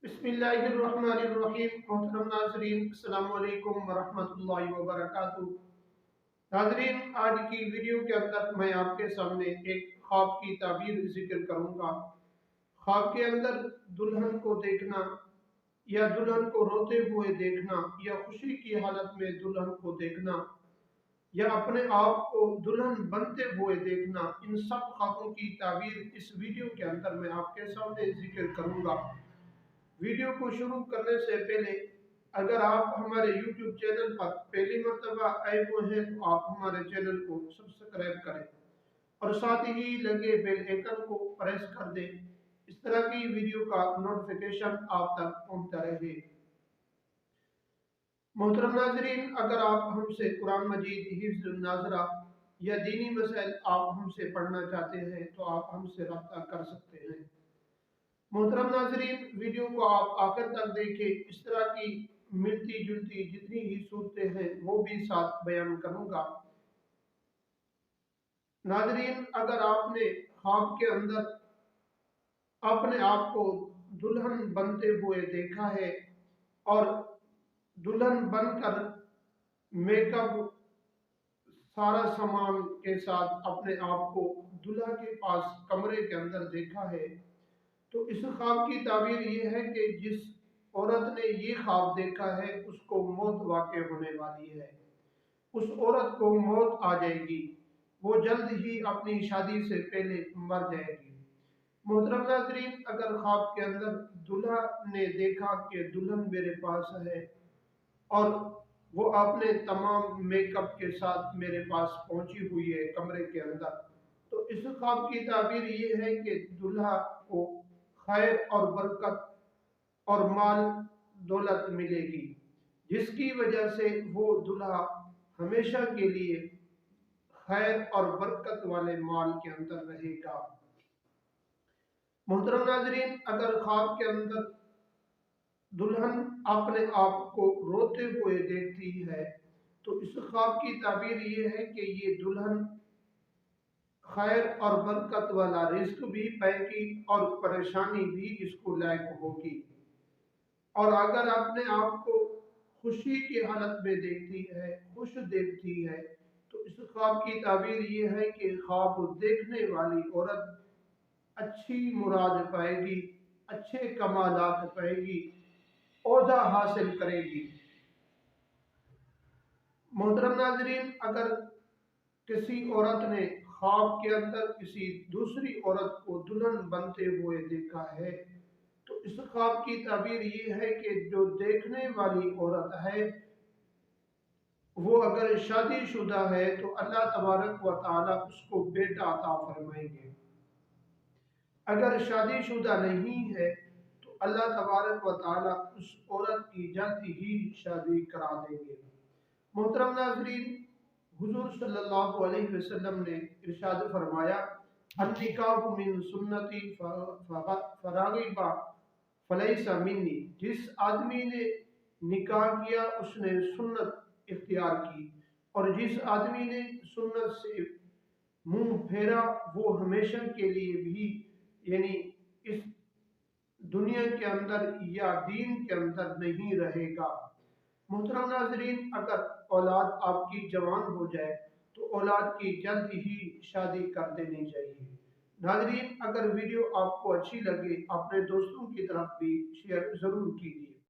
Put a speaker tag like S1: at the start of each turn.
S1: बिस्मिल्लाहिर्रहमानिर्रहीम। मोहतरम नाजरीन, अस्सलाम वालेकुम वरहमतुल्लाहि वबरकातुहू। नाजरीन, आज की वीडियो के अंदर मैं आपके सामने एक ख्वाब की ताबीर जिक्र करूंगा। ख्वाब के अंदर दुल्हन को देखना या दुल्हन को रोते हुए देखना या खुशी की हालत में दुल्हन को देखना या अपने आप को दुल्हन बनते हुए देखना, इन सब ख्वाबों की ताबीर इस वीडियो के अंदर मैं आपके सामने जिक्र करूंगा। वीडियो को शुरू करने से पहले अगर आप हमारे YouTube चैनल पर पहली मर्तबा आए हुए हैं तो आप हमारे चैनल को सब्सक्राइब करें और साथ ही लगे बेल आइकन को प्रेस कर दें। इस तरह की वीडियो का नोटिफिकेशन आप तक पहुंचता रहे। मोहतरम नाजरीन, अगर आप हमसे कुरान मजीद, हिफ्ज़ नाज़रा या दीनी मसाइल आप हमसे पढ़ना चाहते हैं तो आप हमसे रब्ता कर सकते हैं। मोहतरम नाजरीन, वीडियो को आप आखिर तक देखें। इस तरह की मिलती जुलती जितनी ही सूरतें हैं वो भी साथ बयान करूंगा। नाजरीन, अगर आपने ख्वाब के अंदर अपने आप को दुल्हन बनते हुए देखा है और दुल्हन बनकर मेकअप सारा सामान के साथ अपने आप को दूल्हा के पास कमरे के अंदर देखा है, तो इस ख्वाब की ताबीर ये है कि जिस औरत ने ये ख्वाब देखा है उसको मौत वाक़ई होने वाली है। उस औरत को मौत आ जाएगी, वो जल्द ही अपनी शादी से पहले मर जाएगी। मोहतरम नाज़रीन, अगर ख्वाब के अंदर दूल्हा ने देखा कि दुल्हन मेरे पास है और वो अपने तमाम मेकअप के साथ मेरे पास पहुंची हुई है कमरे के अंदर, तो इस ख्वाब की ताबीर ये है कि दूल्हा को खैर और बरकत और माल दौलत मिलेगी, जिसकी वजह से वो दूल्हा हमेशा के लिए खैर और बरकत वाले माल के अंदर रहेगा। मोहतरम नाजरीन, अगर ख्वाब के अंदर दुल्हन अपने आप को रोते हुए देखती है तो इस ख्वाब की ताबीर ये है कि ये दुल्हन खैर और बरकत वाला रिस्क भी पाएगी और परेशानी भी इसको लायक होगी। और अगर अपने आप को खुशी की हालत में देखती है, खुश देखती है, तो इस ख्वाब की ताबीर ये है कि ख्वाब देखने वाली औरत अच्छी मुराद पाएगी, अच्छे कमालात पाएगी, ओहदा हासिल करेगी। मोहतरम नाजरीन, अगर किसी औरत ने ख्वाब के अंदर किसी दूसरी औरत को दुल्हन बनते हुए देखा है तो इस ख्वाब की ताबीर ये है कि जो देखने वाली औरत है वो अगर शादीशुदा है तो अल्लाह तबारक व तआला उसको बेटा अता फरमाएंगे। अगर शादीशुदा नहीं है तो अल्लाह तबारक व तआला उस औरत की जल्द ही शादी करा देंगे। मोहतरम नाजरीन, हुजूर सल्लल्लाहु अलैहि वसल्लम ने इरशाद फरमाया, अन्निकाहु मिन सुन्नती फरागिबा फलैसा मिन्नी। जिस आदमी ने निकाह किया उसने सुन्नत इख्तियार की और जिस आदमी ने सुन्नत से मुंह फेरा वो हमेशा के लिए भी यानी इस दुनिया के अंदर या दीन के अंदर नहीं रहेगा। मोहतरम नाजरीन, अगर औलाद आपकी जवान हो जाए तो औलाद की जल्द ही शादी कर देनी चाहिए। नाजरीन, अगर वीडियो आपको अच्छी लगे अपने दोस्तों की तरफ भी शेयर ज़रूर कीजिए।